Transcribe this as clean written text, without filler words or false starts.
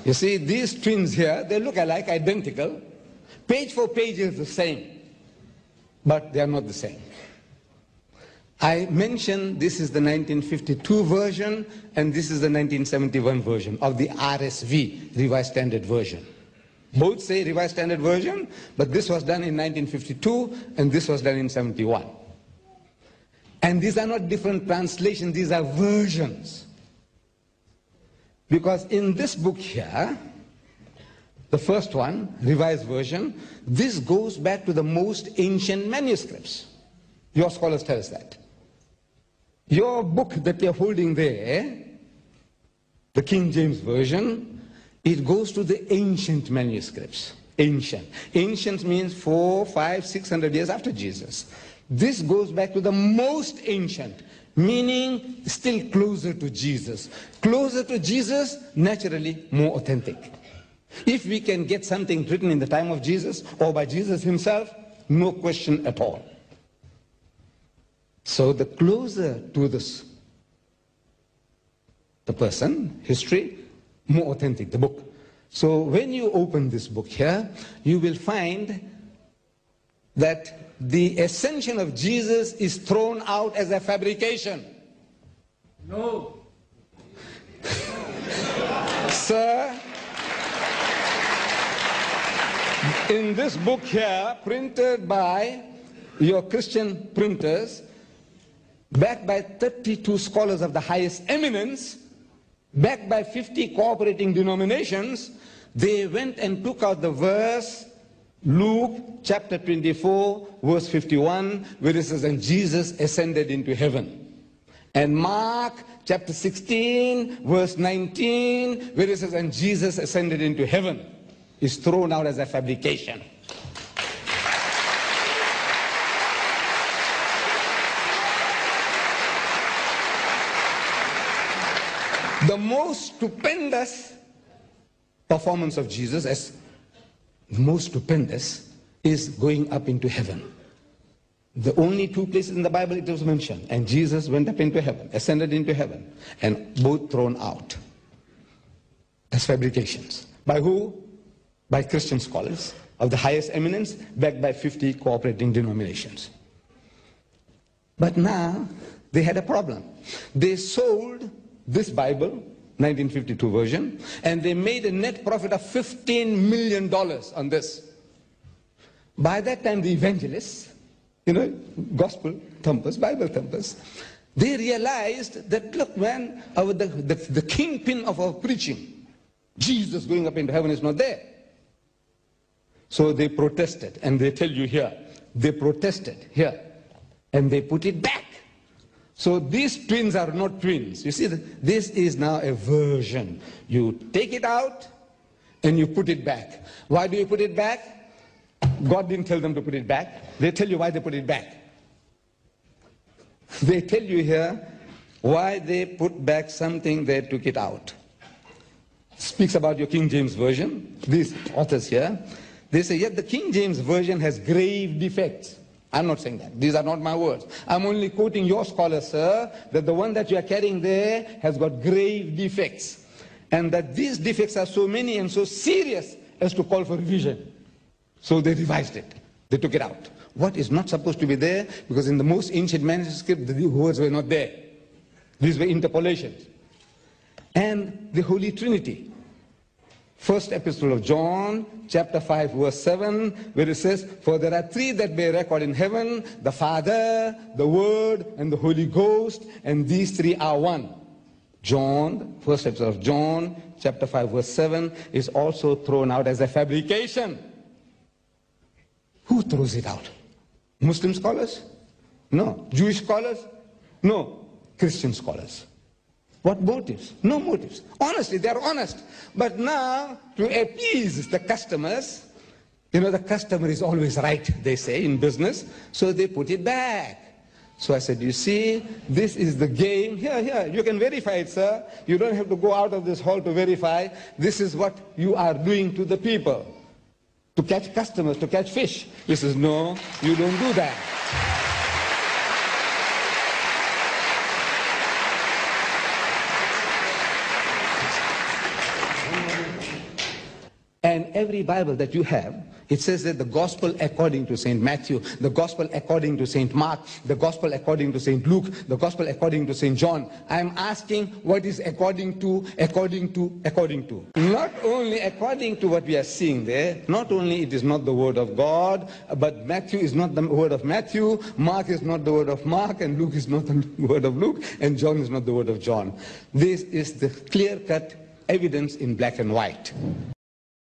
You see, these twins here, they look alike, identical. Page for page is the same, but they are not the same. I mentioned this is the 1952 version, and this is the 1971 version of the RSV, Revised Standard Version. Both say Revised Standard Version, but this was done in 1952, and this was done in 71. And these are not different translations, these are versions. Because in this book here, the first one, Revised Version, this goes back to the most ancient manuscripts. Your scholars tell us that. Your book that you're holding there, the King James Version, it goes to the ancient manuscripts. Ancient. Ancient means 400, 500, 600 years after Jesus. This goes back to the most ancient, meaning still closer to Jesus. Closer to Jesus, naturally more authentic. If we can get something written in the time of Jesus or by Jesus himself, no question at all. So the closer to this, the person, history, more authentic, the book. So when you open this book here, you will find that the ascension of Jesus is thrown out as a fabrication. No. Sir, in this book here, printed by your Christian printers, backed by 32 scholars of the highest eminence, backed by 50 cooperating denominations, they went and took out the verse, Luke chapter 24, verse 51, where it says, and Jesus ascended into heaven. And Mark chapter 16, verse 19, where it says, and Jesus ascended into heaven, is thrown out as a fabrication. The most stupendous performance of Jesus, as the most stupendous, is going up into heaven. The only two places in the Bible it was mentioned, and Jesus went up into heaven, ascended into heaven, and both thrown out as fabrications. By who? By Christian scholars of the highest eminence, backed by 50 cooperating denominations. But now they had a problem. They sold this Bible, 1952 version, and they made a net profit of $15 million on this. By that time, the evangelists, gospel thumpers, Bible thumpers, they realized that, look, man, the kingpin of our preaching, Jesus going up into heaven, is not there. So they protested, and they tell you here, they protested here, and they put it back. So these twins are not twins. You see, this is now a version. You take it out and you put it back. Why do you put it back? God didn't tell them to put it back. They tell you why they put it back. They tell you here why they put back something they took it out. Speaks about your King James Version. These authors here, they say, yet the King James Version has grave defects. I'm not saying that. These are not my words. I'm only quoting your scholars, sir, that the one that you are carrying there has got grave defects. And that these defects are so many and so serious as to call for revision. So they revised it. They took it out. What is not supposed to be there? Because in the most ancient manuscript, the words were not there. These were interpolations. And the Holy Trinity. First epistle of John, chapter 5, verse 7, where it says, for there are three that bear record in heaven, the Father, the Word, and the Holy Ghost, and these three are one. John, first epistle of John, chapter 5, verse 7, is also thrown out as a fabrication. Who throws it out? Muslim scholars? No. Jewish scholars? No. Christian scholars. What motives? No motives. Honestly, they are honest. But now, to appease the customers, the customer is always right, they say, in business, so they put it back. So I said, you see, this is the game. Here, you can verify it, sir. You don't have to go out of this hall to verify. This is what you are doing to the people. To catch customers, to catch fish. He says, no, you don't do that. And every Bible that you have, it says that the gospel according to St. Matthew, the gospel according to St. Mark, the gospel according to St. Luke, the gospel according to St. John. I'm asking what is according to. Not only according to what we are seeing there, not only it is not the word of God, but Matthew is not the word of Matthew, Mark is not the word of Mark, and Luke is not the word of Luke, and John is not the word of John. This is the clear-cut evidence in black and white.